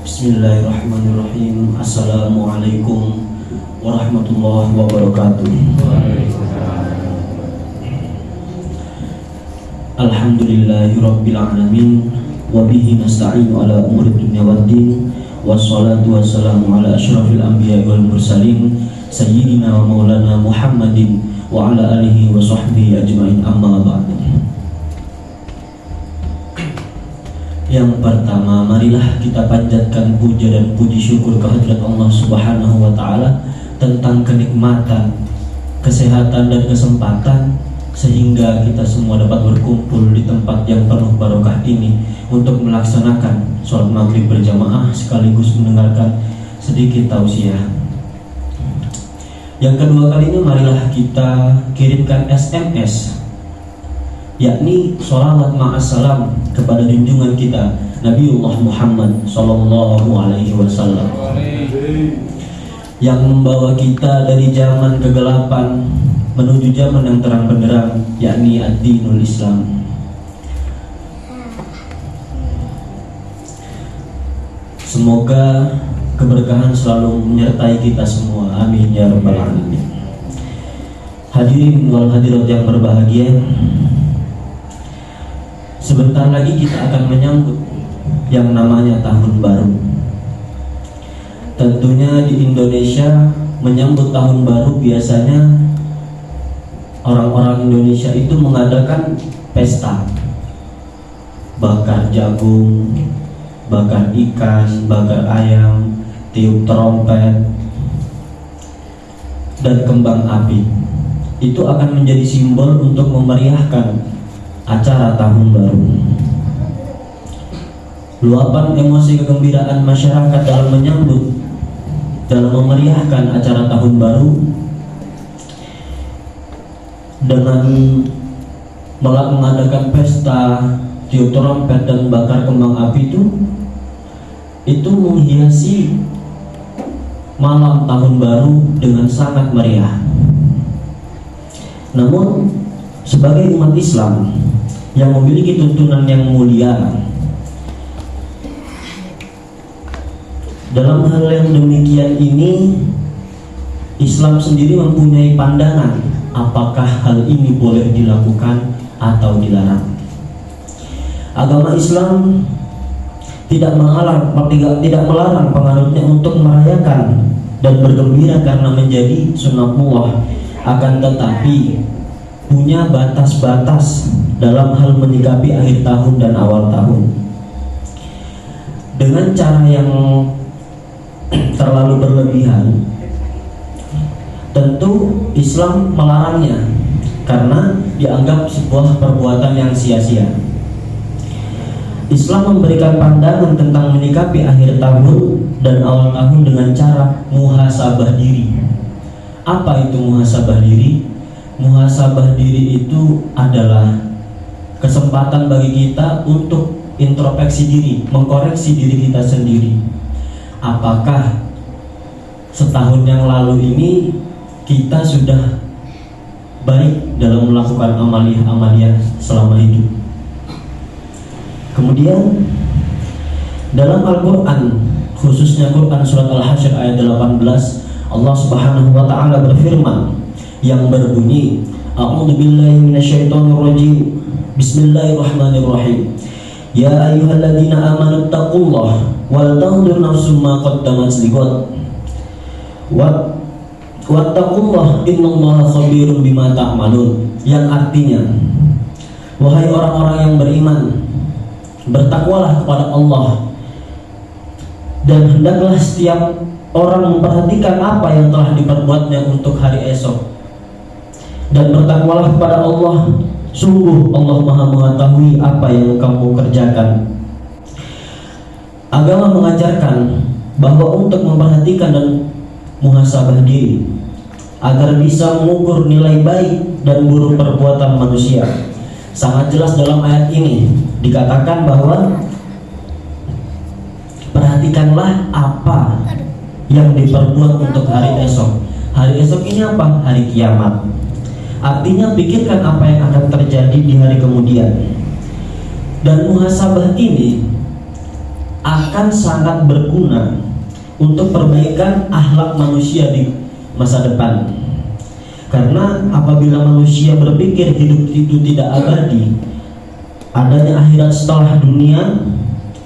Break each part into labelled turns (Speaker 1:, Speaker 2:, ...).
Speaker 1: Bismillahirrahmanirrahim. Assalamualaikum warahmatullahi wabarakatuh. Alhamdulillahirabbil alamin wa bihi nasta'inu ala umuri dunya waddin wassalatu wassalamu ala asyrafil anbiya'i wal mursalin sayyidina wa maulana Muhammadin wa ala alihi wa sahbihi ajmain, amma ba'du. Yang pertama, marilah kita panjatkan puja dan puji syukur kehadirat Allah Subhanahu wa Ta'ala tentang kenikmatan, kesehatan, dan kesempatan sehingga kita semua dapat berkumpul di tempat yang penuh barokah ini untuk melaksanakan sholat maghrib berjamaah sekaligus mendengarkan sedikit tausiah. Yang kedua kalinya, marilah kita kirimkan SMS, yakni sholawat ma'assalam kepada junjungan kita Nabiullah Muhammad Sallallahu Alaihi Wasallam yang membawa kita dari zaman kegelapan menuju zaman yang terang benderang, yakni ad-dinul Islam. Semoga keberkahan selalu menyertai kita semua, amin ya rabbal alamin. Hadirin wal hadirat yang berbahagia, sebentar lagi kita akan menyambut yang namanya tahun baru. Tentunya di Indonesia menyambut tahun baru biasanya orang-orang Indonesia itu mengadakan pesta, bakar jagung, bakar ikan, bakar ayam, tiup trompet, dan kembang api. Itu akan menjadi simbol untuk memeriahkan acara tahun baru. Luapan emosi kegembiraan masyarakat dalam menyambut, dalam memeriahkan acara tahun baru dengan mengadakan pesta, tiup trompet, dan bakar kembang api itu menghiasi malam tahun baru dengan sangat meriah. Namun sebagai umat Islam yang memiliki tuntunan yang mulia, dalam hal yang demikian ini Islam sendiri mempunyai pandangan apakah hal ini boleh dilakukan atau dilarang. Agama Islam tidak melarang penganutnya untuk merayakan dan bergembira karena menjadi sunnatullah, akan tetapi punya batas-batas dalam hal menyikapi akhir tahun dan awal tahun. Dengan cara yang terlalu berlebihan, tentu Islam melarangnya karena dianggap sebuah perbuatan yang sia-sia. Islam memberikan pandangan tentang menyikapi akhir tahun dan awal tahun dengan cara muhasabah diri. Apa itu muhasabah diri? Muhasabah diri itu adalah kesempatan bagi kita untuk introspeksi diri, mengkoreksi diri kita sendiri. Apakah setahun yang lalu ini kita sudah baik dalam melakukan amaliyah selama hidup? Kemudian dalam Al-Quran, khususnya Quran surat Al-Hasyr ayat 18, Allah Subhanahu wa Ta'ala berfirman yang berbunyi, A'udzubillahi minasyaitonirrajim, Bismillahirrahmanirrahim. Ya ayyuhalladzina amanu taqullaha wal tanzur nafsum ma qaddamat lighad wattaqullaha innallaha khabirum bima ta'malun. Yang artinya, wahai orang-orang yang beriman, bertakwalah kepada Allah dan hendaklah setiap orang memperhatikan apa yang telah diperbuatnya untuk hari esok, dan bertakwalah kepada Allah, sungguh Allah Maha mengetahui apa yang kamu kerjakan. Agama mengajarkan bahwa untuk memperhatikan dan muhasabah diri agar bisa mengukur nilai baik dan buruk perbuatan manusia. Sangat jelas dalam ayat ini dikatakan bahwa perhatikanlah apa yang diperbuat untuk hari esok. Hari esok ini apa? Hari kiamat. Artinya pikirkan apa yang akan terjadi di hari kemudian. Dan muhasabah ini akan akan sangat berguna untuk perbaikan akhlak manusia di masa depan. Karena apabila manusia berpikir hidup itu tidak abadi, adanya akhirat setelah dunia,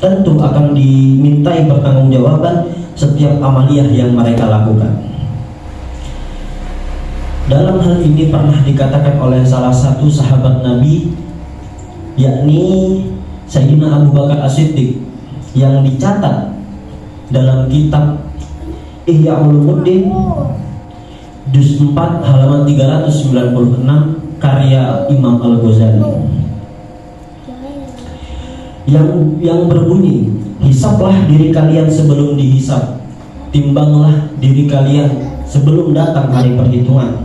Speaker 1: tentu akan dimintai pertanggungjawaban setiap amaliyah yang mereka lakukan. Dalam hal ini pernah dikatakan oleh salah satu sahabat Nabi, yakni Sayyidina Abu Bakar As-Siddiq, yang dicatat dalam kitab Ihya Ulumuddin juz 4 halaman 396 karya Imam Al-Ghazali yang berbunyi, hisaplah diri kalian sebelum dihisap, timbanglah diri kalian sebelum datang hari perhitungan,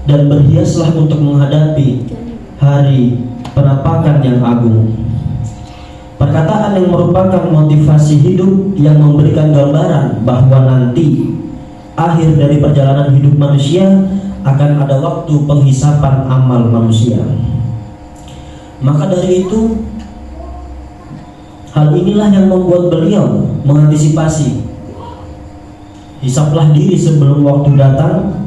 Speaker 1: dan berhiaslah untuk menghadapi hari penampakan yang agung. Perkataan yang merupakan motivasi hidup yang memberikan gambaran bahwa nanti akhir dari perjalanan hidup manusia akan ada waktu penghisapan amal manusia. Maka dari itu, hal inilah yang membuat beliau mengantisipasi, hisaplah diri sebelum waktu datang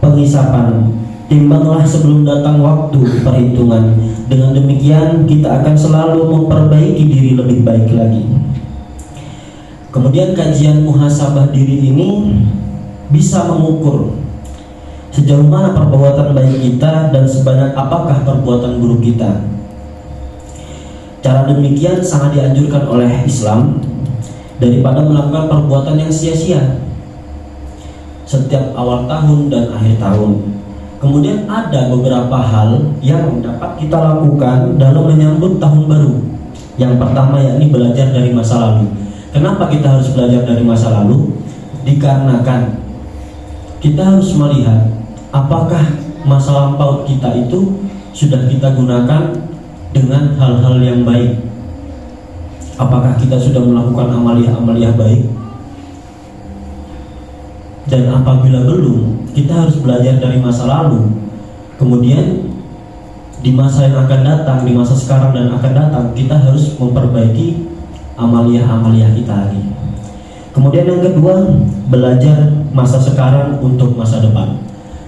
Speaker 1: penghisapan, timbanglah sebelum datang waktu perhitungan. Dengan demikian kita akan selalu memperbaiki diri lebih baik lagi. Kemudian kajian muhasabah diri ini bisa mengukur sejauh mana perbuatan baik kita dan sebanyak apakah perbuatan buruk kita. Cara demikian sangat dianjurkan oleh Islam daripada melakukan perbuatan yang sia-sia setiap awal tahun dan akhir tahun. Kemudian ada beberapa hal yang dapat kita lakukan dalam menyambut tahun baru. Yang pertama yakni belajar dari masa lalu. Kenapa kita harus belajar dari masa lalu? Dikarenakan kita harus melihat apakah masa lampau kita itu sudah kita gunakan dengan hal-hal yang baik. Apakah kita sudah melakukan amaliyah-amaliyah baik? Dan apabila belum, kita harus belajar dari masa lalu. Kemudian di masa yang akan datang, di masa sekarang dan akan datang, kita harus memperbaiki amaliyah-amaliyah kita lagi. Kemudian yang kedua, belajar masa sekarang untuk masa depan.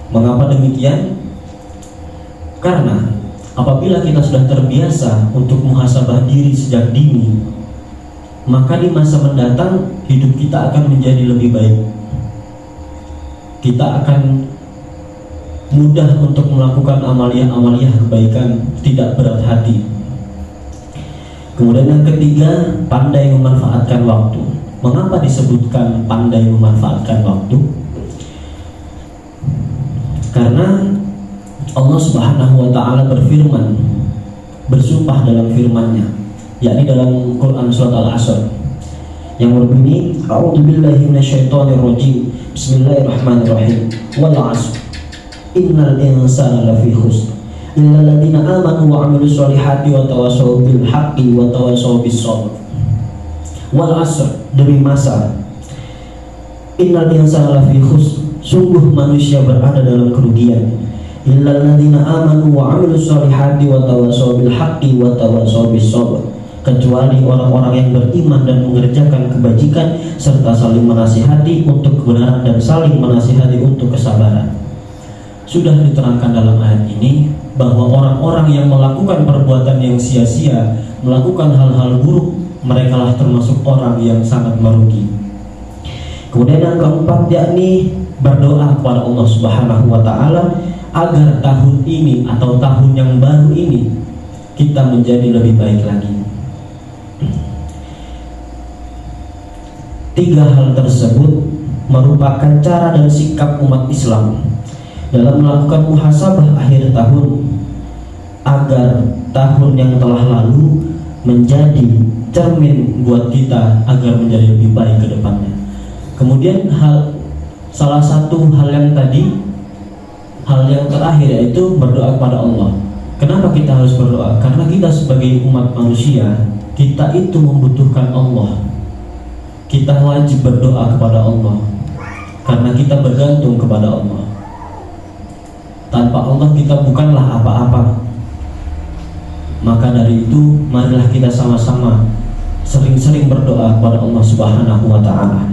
Speaker 1: Mengapa demikian? Karena apabila kita sudah terbiasa untuk muhasabah diri sejak dini, maka di masa mendatang hidup kita akan menjadi lebih baik. Kita akan mudah untuk melakukan amaliyah-amaliyah kebaikan, tidak berat hati. Kemudian yang ketiga, pandai memanfaatkan waktu. Mengapa disebutkan pandai memanfaatkan waktu? Karena Allah Subhanahu wa Ta'ala berfirman, bersumpah dalam firman-Nya, yakni dalam Quran surat Al-Asr, yang berbunyi, A'udzubillahi minasyaitonirrajim, Bismillahirrahmanirrahim, wal 'asr, innal insana lafi khusr, illal ladzina amanu wa 'amilus solihati wa tawassaw bil haqqi wa tawassaw bis sabr. Wal 'asr, demi masa, innal insana lafi khusr, sungguh manusia berada dalam kerugian, illal ladzina amanu wa 'amilus solihati wa tawassaw bil haqqi wa tawassaw bis sabr, kecuali orang-orang yang beriman dan mengerjakan kebajikan serta saling menasihati untuk kebenaran dan saling menasihati untuk kesabaran. Sudah diterangkan dalam ayat ini bahwa orang-orang yang melakukan perbuatan yang sia-sia, melakukan hal-hal buruk, merekalah termasuk orang yang sangat merugi. Kemudian yang keempat yakni berdoa kepada Allah Subhanahu wa Ta'ala agar tahun ini atau tahun yang baru ini kita menjadi lebih baik lagi. Tiga hal tersebut merupakan cara dan sikap umat Islam dalam melakukan muhasabah akhir tahun agar tahun yang telah lalu menjadi cermin buat kita agar menjadi lebih baik ke depannya. Kemudian salah satu hal yang tadi, hal yang terakhir yaitu berdoa kepada Allah. Kenapa kita harus berdoa? Karena kita sebagai umat manusia, kita itu membutuhkan Allah. Kita wajib berdoa kepada Allah karena kita bergantung kepada Allah. Tanpa Allah kita bukanlah apa-apa. Maka dari itu marilah kita sama-sama sering-sering berdoa kepada Allah Subhanahu wa taala.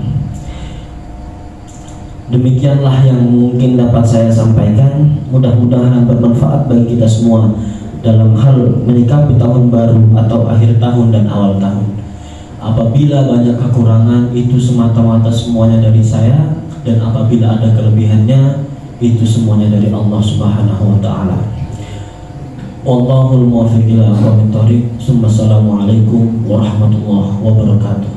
Speaker 1: Demikianlah yang mungkin dapat saya sampaikan. Mudah-mudahan bermanfaat bagi kita semua dalam hal menyikapi tahun baru atau akhir tahun dan awal tahun. Apabila banyak kekurangan, itu semata-mata semuanya dari saya, dan apabila ada kelebihannya, itu semuanya dari Allah Subhanahu wa taala. Wallahul muwaffiq ila aqwamit thoriq. Assalamualaikum warahmatullahi wabarakatuh.